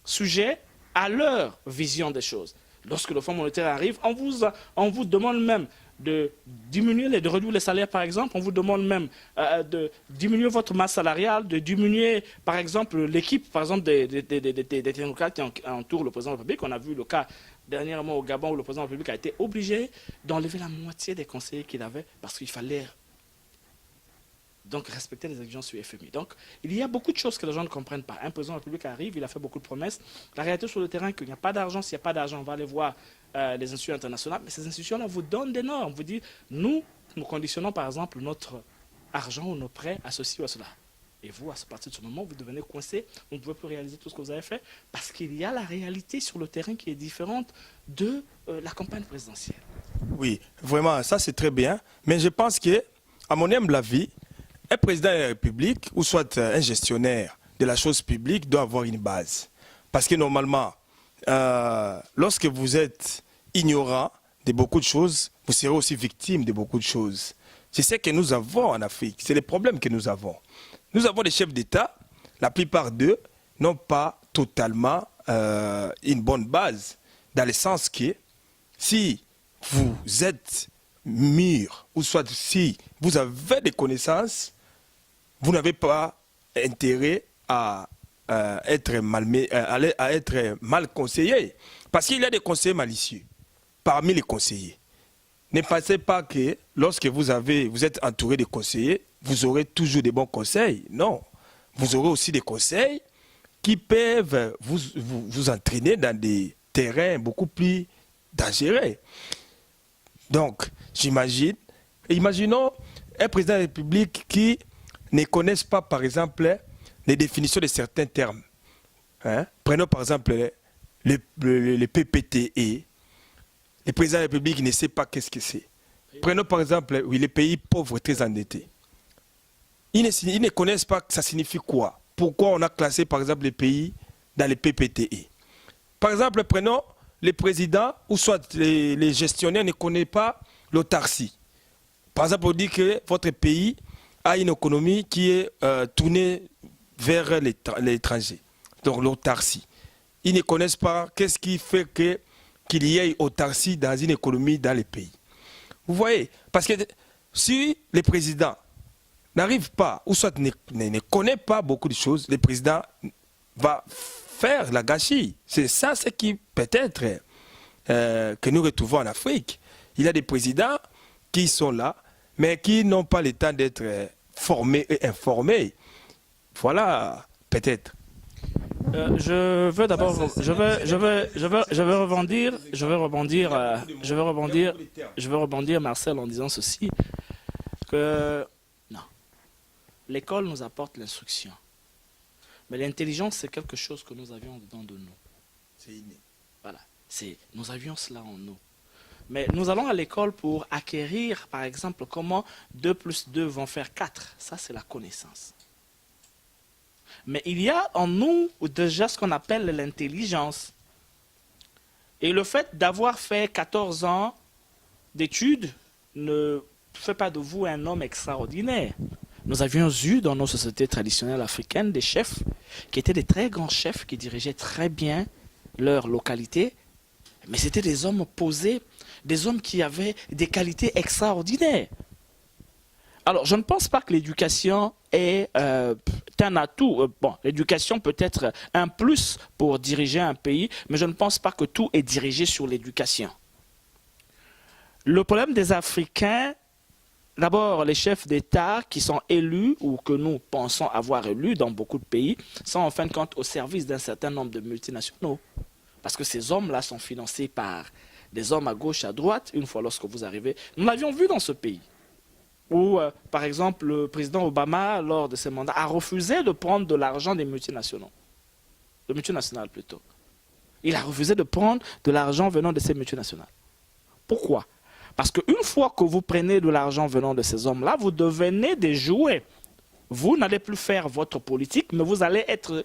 Speaker 1: sujet à leur vision des choses. Lorsque le Fonds monétaire arrive, on vous demande même de diminuer, de réduire les salaires, par exemple. On vous demande même de diminuer votre masse salariale, de diminuer, par exemple, l'équipe, par exemple, des technocrates qui entourent le président de la République. On a vu le cas dernièrement au Gabon où le président de la République a été obligé d'enlever la moitié des conseillers qu'il avait parce qu'il fallait donc respecter les exigences du FMI. Donc, il y a beaucoup de choses que les gens ne comprennent pas. Un président de la République arrive, il a fait beaucoup de promesses. La réalité sur le terrain, qu'il n'y a pas d'argent. S'il n'y a pas d'argent, on va aller voir les institutions internationales. Mais ces institutions-là vous donnent des normes. Vous dites, nous conditionnons par exemple notre argent ou nos prêts à ceci ou à cela. Et vous, à partir de ce moment, vous devenez coincé. Vous ne pouvez plus réaliser tout ce que vous avez fait parce qu'il y a la réalité sur le terrain qui est différente de la campagne présidentielle.
Speaker 2: Oui, vraiment, ça c'est très bien. Mais je pense que, à mon humble avis, un président de la République ou soit un gestionnaire de la chose publique doit avoir une base. Parce que normalement, lorsque vous êtes ignorant de beaucoup de choses, vous serez aussi victime de beaucoup de choses. C'est ce que nous avons en Afrique, c'est les problèmes que nous avons. Nous avons des chefs d'État, la plupart d'eux n'ont pas totalement une bonne base, dans le sens que si vous êtes mûr, ou soit si vous avez des connaissances, vous n'avez pas intérêt à être mal conseillé. Parce qu'il y a des conseillers malicieux parmi les conseillers. Ne pensez pas que lorsque vous êtes entouré de conseillers, vous aurez toujours des bons conseils. Non. Vous aurez aussi des conseils qui peuvent vous entraîner dans des terrains beaucoup plus dangereux. Donc, imaginons un président de la République qui ne connaisse pas, par exemple, les définitions de certains termes. Prenons par exemple le PPTE. le président de la République ne sait pas qu'est-ce que c'est. Prenons par exemple oui, les pays pauvres très endettés. Ils ne connaissent pas que ça signifie quoi. Pourquoi on a classé par exemple les pays dans les PPTE. Par exemple, prenons les présidents ou soit les gestionnaires ne connaissent pas l'autarcie. Par exemple, on dit que votre pays a une économie qui est tournée vers l'étranger. Donc l'autarcie. Ils ne connaissent pas qu'est-ce qui fait qu'il y ait autarcie dans une économie dans les pays. Vous voyez, parce que si les présidents n'arrivent pas, ou soit ne connaissent pas beaucoup de choses, le président va faire la gâchis. C'est ça ce qui peut-être que nous retrouvons en Afrique. Il y a des présidents qui sont là, mais qui n'ont pas le temps d'être formés et informés. Voilà, peut-être.
Speaker 1: Je veux d'abord, je veux rebondir, Marcel, en disant ceci, que non, l'école nous apporte l'instruction, mais l'intelligence c'est quelque chose que nous avions dedans de nous.
Speaker 2: C'est inné.
Speaker 1: Voilà, nous avions cela en nous. Mais nous allons à l'école pour acquérir, par exemple, comment 2 plus 2 vont faire 4. Ça, c'est la connaissance. Mais il y a en nous déjà ce qu'on appelle l'intelligence. Et le fait d'avoir fait 14 ans d'études ne fait pas de vous un homme extraordinaire. Nous avions eu dans nos sociétés traditionnelles africaines des chefs qui étaient des très grands chefs qui dirigeaient très bien leur localité, mais c'était des hommes posés, des hommes qui avaient des qualités extraordinaires. Alors, je ne pense pas que l'éducation est un atout. Bon, l'éducation peut être un plus pour diriger un pays, mais je ne pense pas que tout est dirigé sur l'éducation. Le problème des Africains, d'abord, les chefs d'État qui sont élus ou que nous pensons avoir élus dans beaucoup de pays sont en fin de compte au service d'un certain nombre de multinationaux. Parce que ces hommes-là sont financés par des hommes à gauche, à droite, une fois lorsque vous arrivez. Nous l'avions vu dans ce pays. Où, par exemple, le président Obama, lors de ses mandats, a refusé de prendre de l'argent des multinationaux. De multinationales plutôt. Il a refusé de prendre de l'argent venant de ces multinationales. Pourquoi? Parce qu'une fois que vous prenez de l'argent venant de ces hommes-là, vous devenez des jouets. Vous n'allez plus faire votre politique, mais vous allez être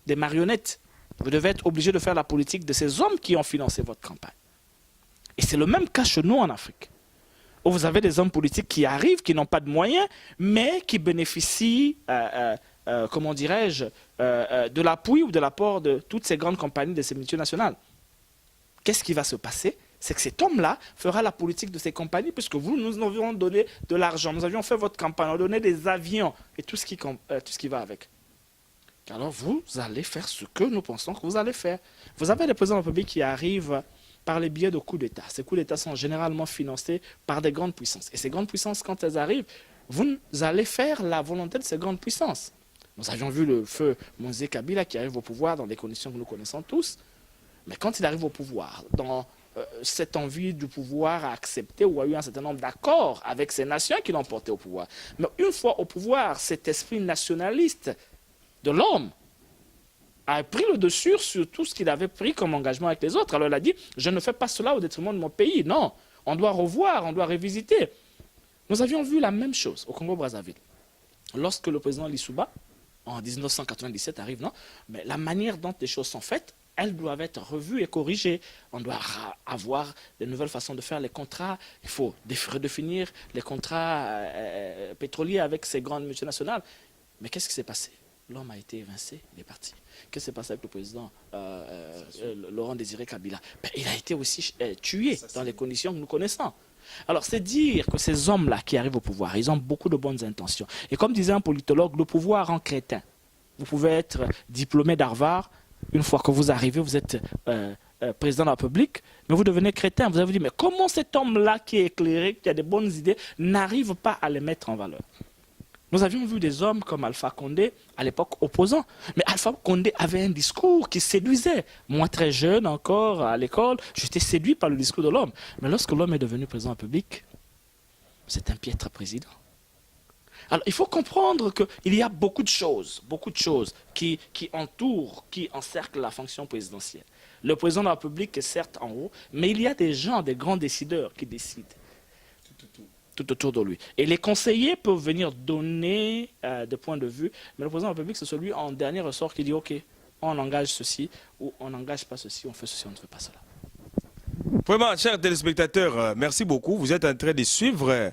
Speaker 1: des marionnettes. Vous devez être obligé de faire la politique de ces hommes qui ont financé votre campagne. Et c'est le même cas chez nous en Afrique. Où vous avez des hommes politiques qui arrivent, qui n'ont pas de moyens, mais qui bénéficient, comment dirais-je, de l'appui ou de l'apport de toutes ces grandes compagnies, de ces multinationales. Qu'est-ce qui va se passer? C'est que cet homme-là fera la politique de ces compagnies, puisque vous, nous avions donné de l'argent, nous avions fait votre campagne, on a donné des avions et tout ce qui va avec. Alors vous allez faire ce que nous pensons que vous allez faire. Vous avez des présidents de la République qui arrivent par les biais de coups d'État. Ces coups d'État sont généralement financés par des grandes puissances. Et ces grandes puissances, quand elles arrivent, vous allez faire la volonté de ces grandes puissances. Nous avions vu le feu Moïse Kabila qui arrive au pouvoir dans des conditions que nous connaissons tous. Mais quand il arrive au pouvoir, dans cette envie du pouvoir à accepter ou a eu un certain nombre d'accords avec ces nations qui l'ont porté au pouvoir. Mais une fois au pouvoir, cet esprit nationaliste de l'homme a pris le dessus sur tout ce qu'il avait pris comme engagement avec les autres. Alors il a dit, je ne fais pas cela au détriment de mon pays. Non, on doit revoir, on doit révisiter. Nous avions vu la même chose au Congo-Brazzaville. Lorsque le président Lissouba, en 1997, arrive, non, mais la manière dont les choses sont faites, elles doivent être revues et corrigées. On doit avoir de nouvelles façons de faire les contrats. Il faut redéfinir les contrats pétroliers avec ces grandes multinationales. Mais qu'est-ce qui s'est passé? L'homme a été évincé, il est parti. Qu'est-ce qui s'est passé avec le président Laurent Désiré Kabila? Il a été aussi tué dans les conditions que nous connaissons. Alors, c'est dire que ces hommes-là qui arrivent au pouvoir, ils ont beaucoup de bonnes intentions. Et comme disait un politologue, le pouvoir rend crétin. Vous pouvez être diplômé d'Harvard, une fois que vous arrivez, vous êtes président de la République, mais vous devenez crétin. Vous avez dit, mais comment cet homme-là qui est éclairé, qui a des bonnes idées, n'arrive pas à les mettre en valeur? Nous avions vu des hommes comme Alpha Condé, à l'époque opposants. Mais Alpha Condé avait un discours qui séduisait. Moi, très jeune encore, à l'école, j'étais séduit par le discours de l'homme. Mais lorsque l'homme est devenu président de la République, c'est un piètre président. Alors, il faut comprendre qu'il y a beaucoup de choses qui entourent, qui encerclent la fonction présidentielle. Le président de la République est certes en haut, mais il y a des gens, des grands décideurs qui décident tout autour de lui. Et les conseillers peuvent venir donner des points de vue, mais le président de la République, c'est celui en dernier ressort qui dit « Ok, on engage ceci ou on n'engage pas ceci, on fait ceci, on ne fait pas cela. »
Speaker 2: Vraiment, chers téléspectateurs, merci beaucoup. Vous êtes en train de suivre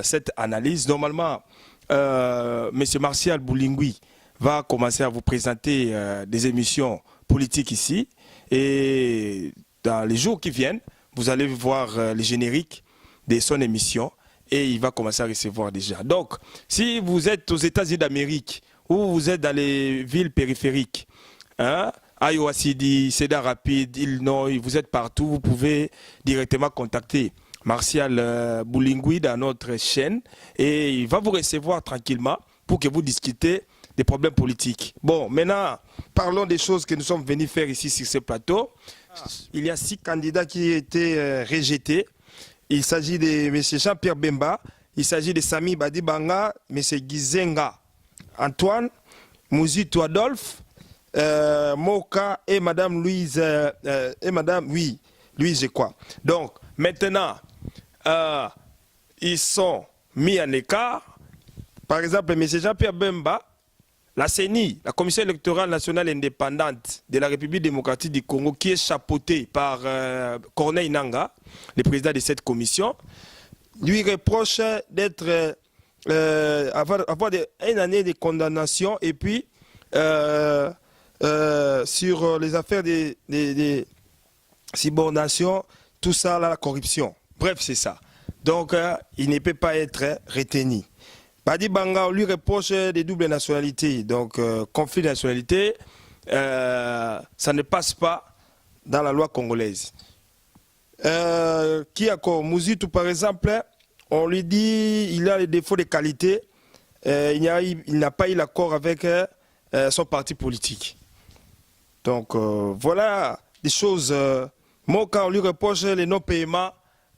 Speaker 2: cette analyse. Normalement, M. Martial Boulingui va commencer à vous présenter des émissions politiques ici. Et dans les jours qui viennent, vous allez voir les génériques de son émission et il va commencer à recevoir des gens. Donc, si vous êtes aux États-Unis d'Amérique ou vous êtes dans les villes périphériques, hein, Iowa City, Cedar Rapids, Illinois, vous êtes partout, vous pouvez directement contacter Martial Boulingui dans notre chaîne et il va vous recevoir tranquillement pour que vous discutez des problèmes politiques. Bon, maintenant, parlons des choses que nous sommes venus faire ici sur ce plateau. Il y a 6 candidats qui ont été rejetés. Il s'agit de M. Jean-Pierre Bemba, il s'agit de Sami Badibanga, M. Gizenga Antoine, Mouzitou Adolphe, Moka et Mme Louise, Louise, je crois. Donc, maintenant, ils sont mis en écart. Par exemple, M. Jean-Pierre Bemba, la CENI, la Commission électorale nationale indépendante de la République démocratique du Congo, qui est chapeautée par Corneille Nangaa, le président de cette commission, lui reproche d'être avoir une année de condamnation et puis sur les affaires des subornations, tout ça, la corruption. Bref, c'est ça. Donc, il ne peut pas être retenu. Badi Banga, on lui reproche des doubles nationalités. Donc, conflit de nationalité, ça ne passe pas dans la loi congolaise. Qui a encore Mouzitou, par exemple, on lui dit qu'il a les défauts de qualité. Il n'a pas eu l'accord avec son parti politique. Donc, voilà des choses. Moi, quand on lui reproche les non-paiements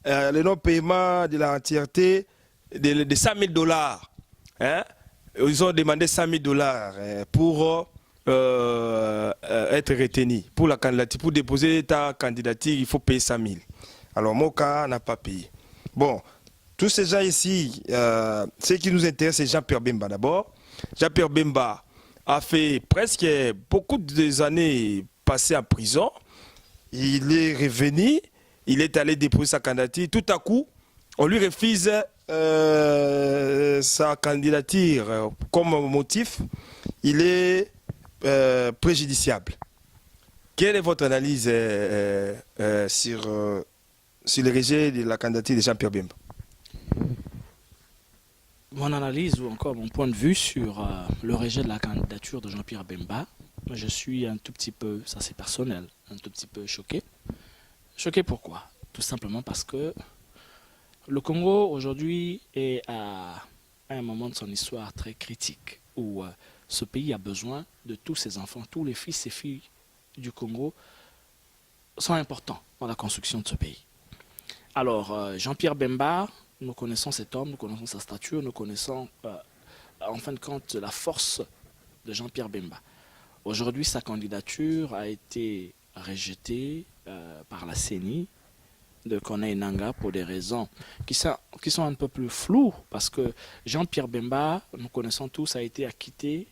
Speaker 2: de l'entièreté de 100 000 $. Hein? Ils ont demandé 100 000 $ pour être retenu. Pour la candidature, pour déposer ta candidature, il faut payer 100 000. Alors, Moka n'a pas payé. Bon, tous ces gens ici, ce qui nous intéresse, c'est Jean-Pierre Bemba d'abord. Jean-Pierre Bemba a fait presque beaucoup d'années passées en prison. Il est revenu, il est allé déposer sa candidature. Tout à coup, on lui refuse sa candidature comme motif, il est préjudiciable. Quelle est votre analyse sur le rejet de la candidature de Jean-Pierre Bemba?
Speaker 1: Mon analyse ou encore mon point de vue sur le rejet de la candidature de Jean-Pierre Bemba, je suis un tout petit peu, ça c'est personnel, un tout petit peu choqué. Choqué pourquoi? Tout simplement parce que le Congo aujourd'hui est à un moment de son histoire très critique où ce pays a besoin de tous ses enfants, tous les fils et filles du Congo sont importants dans la construction de ce pays. Alors Jean-Pierre Bemba, nous connaissons cet homme, nous connaissons sa stature, nous connaissons en fin de compte la force de Jean-Pierre Bemba. Aujourd'hui, sa candidature a été rejetée par la CENI de Corneille Nangaa pour des raisons qui sont un peu plus floues, parce que Jean-Pierre Bemba, nous connaissons tous, a été acquitté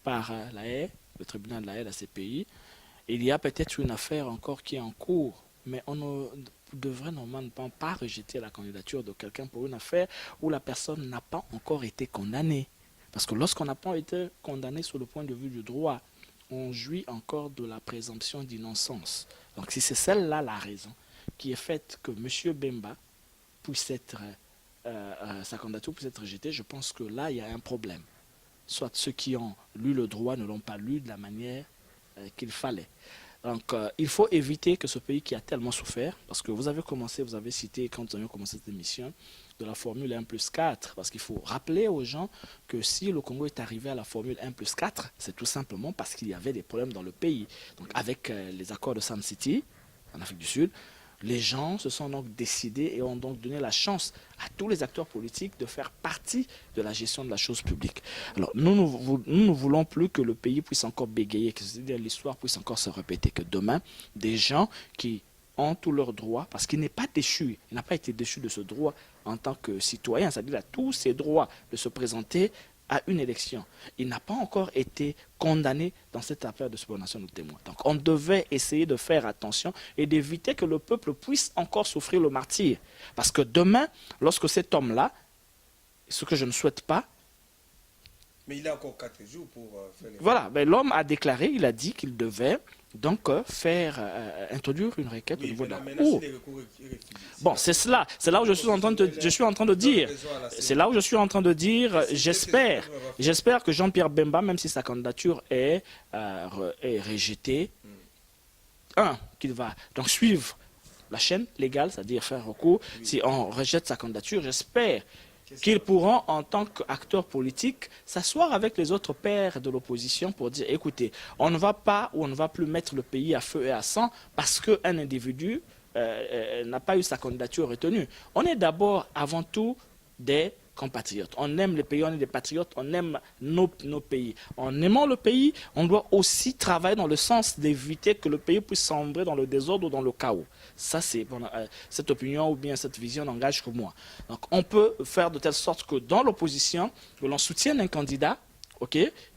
Speaker 1: par la Haye, le tribunal de la Haye, la CPI. Il y a peut-être une affaire encore qui est en cours, mais on ne devrait normalement pas rejeter la candidature de quelqu'un pour une affaire où la personne n'a pas encore été condamnée. Parce que lorsqu'on n'a pas été condamné sur le point de vue du droit, on jouit encore de la présomption d'innocence. Donc si c'est celle-là la raison qui est faite que M. Bemba puisse être, sa candidature puisse être rejetée, je pense que là, il y a un problème. Soit ceux qui ont lu le droit ne l'ont pas lu de la manière qu'il fallait. Donc, il faut éviter que ce pays qui a tellement souffert, parce que vous avez cité, quand nous avions commencé cette émission, de la formule 1+4, parce qu'il faut rappeler aux gens que si le Congo est arrivé à la formule 1+4, c'est tout simplement parce qu'il y avait des problèmes dans le pays. Donc, avec les accords de Sun City, en Afrique du Sud, Les gens se sont donc décidés et ont donc donné la chance à tous les acteurs politiques de faire partie de la gestion de la chose publique. Alors, nous ne voulons plus que le pays puisse encore bégayer, que l'histoire puisse encore se répéter, que demain, des gens qui ont tous leurs droits, parce qu'il n'est pas déchu, il n'a pas été déchu de ce droit en tant que citoyen, c'est-à-dire à tous ses droits de se présenter à une élection. Il n'a pas encore été condamné dans cette affaire de subordination de témoins. Donc on devait essayer de faire attention et d'éviter que le peuple puisse encore souffrir le martyre. Parce que demain, lorsque cet homme-là, ce que je ne souhaite pas,
Speaker 2: mais il a encore 4 jours pour faire les...
Speaker 1: Voilà, ben, l'homme a déclaré, il a dit qu'il devait donc introduire une requête au niveau de la Cour. Bon, c'est là où je suis en train de dire, c'est là où je suis en train de dire, j'espère que Jean-Pierre Bemba, même si sa candidature est rejetée, qu'il va donc suivre la chaîne légale, c'est-à-dire faire recours. Si on rejette sa candidature, j'espère qu'ils pourront, en tant qu'acteurs politiques, s'asseoir avec les autres pairs de l'opposition pour dire, écoutez, on ne va pas ou on ne va plus mettre le pays à feu et à sang parce qu'un individu n'a pas eu sa candidature retenue. On est d'abord, avant tout, des compatriotes. On aime les pays, on est des patriotes, on aime nos pays. En aimant le pays, on doit aussi travailler dans le sens d'éviter que le pays puisse sombrer dans le désordre ou dans le chaos. Ça, c'est cette opinion ou bien cette vision n'engage que moi. Donc, on peut faire de telle sorte que dans l'opposition, que l'on soutienne un candidat,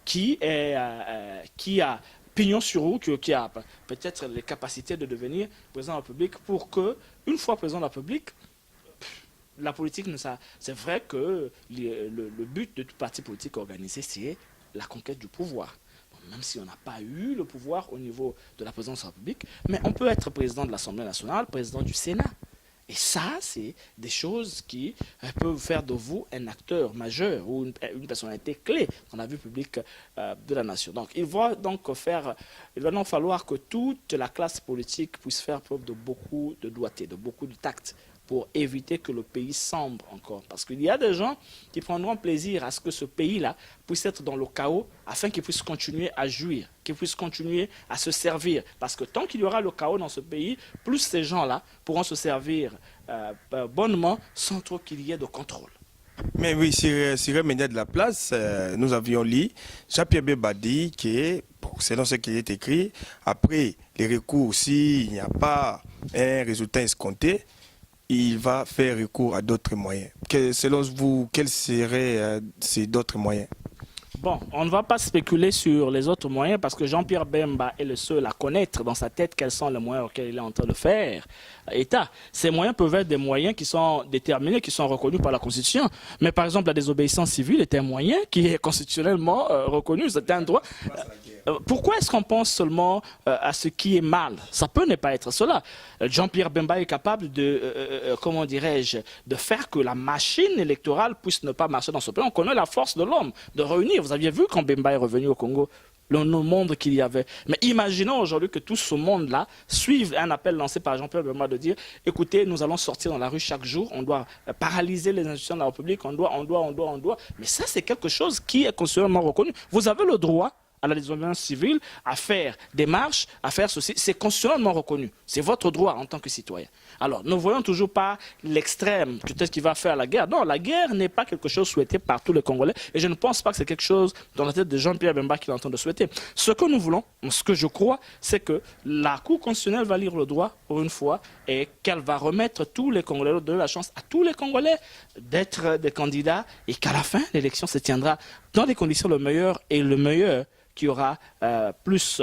Speaker 1: qui a pignon sur rue, qui a peut-être les capacités de devenir président de la République, pour que, une fois président de la République, la politique, c'est vrai que le but de tout parti politique organisé, c'est la conquête du pouvoir. Même si on n'a pas eu le pouvoir au niveau de la présidence de la République, mais on peut être président de l'Assemblée nationale, président du Sénat. Et ça, c'est des choses qui peuvent faire de vous un acteur majeur ou une personnalité clé dans la vie publique de la nation. Donc, il va donc falloir que toute la classe politique puisse faire preuve de beaucoup de doigté, de beaucoup de tact, pour éviter que le pays sombre encore. Parce qu'il y a des gens qui prendront plaisir à ce que ce pays-là puisse être dans le chaos afin qu'il puisse continuer à jouir, qu'il puisse continuer à se servir. Parce que tant qu'il y aura le chaos dans ce pays, plus ces gens-là pourront se servir bonnement sans trop qu'il y ait de contrôle.
Speaker 2: Mais oui, sur Média de la Place, nous avions lu Jean-Pierre Bemba dit que, selon ce qui est écrit, après les recours, s'il n'y a pas un résultat escompté, il va faire recours à d'autres moyens. Selon vous, quels seraient ces d'autres moyens?
Speaker 1: Bon, on ne va pas spéculer sur les autres moyens parce que Jean-Pierre Bemba est le seul à connaître dans sa tête quels sont les moyens auxquels il est en train de faire État. Ces moyens peuvent être des moyens qui sont déterminés, qui sont reconnus par la Constitution. Mais par exemple, la désobéissance civile est un moyen qui est constitutionnellement reconnu. C'est un droit. Pourquoi est-ce qu'on pense seulement à ce qui est mal? Ça peut ne pas être cela. Jean-Pierre Bemba est capable de, comment dirais-je, de faire que la machine électorale puisse ne pas marcher dans ce pays. On connaît la force de l'homme, de réunir. Vous aviez vu quand Bemba est revenu au Congo, le monde qu'il y avait. Mais imaginons aujourd'hui que tout ce monde-là suive un appel lancé par Jean-Pierre Bemba de dire, écoutez, nous allons sortir dans la rue chaque jour, on doit paralyser les institutions de la République, on doit. Mais ça, c'est quelque chose qui est constitutionnellement reconnu. Vous avez le droit à la désobéissance civile, à faire des marches, à faire ceci, c'est constitutionnellement reconnu. C'est votre droit en tant que citoyen. Alors, ne voyons toujours pas l'extrême, peut-être qu'il va faire la guerre. Non, la guerre n'est pas quelque chose souhaité par tous les Congolais et je ne pense pas que c'est quelque chose dans la tête de Jean-Pierre Bemba qu'il est en train de souhaiter. Ce que nous voulons, ce que je crois, c'est que la Cour constitutionnelle va lire le droit pour une fois et qu'elle va remettre tous les Congolais, donner la chance à tous les Congolais d'être des candidats et qu'à la fin, l'élection se tiendra dans des conditions le meilleur qui aura plus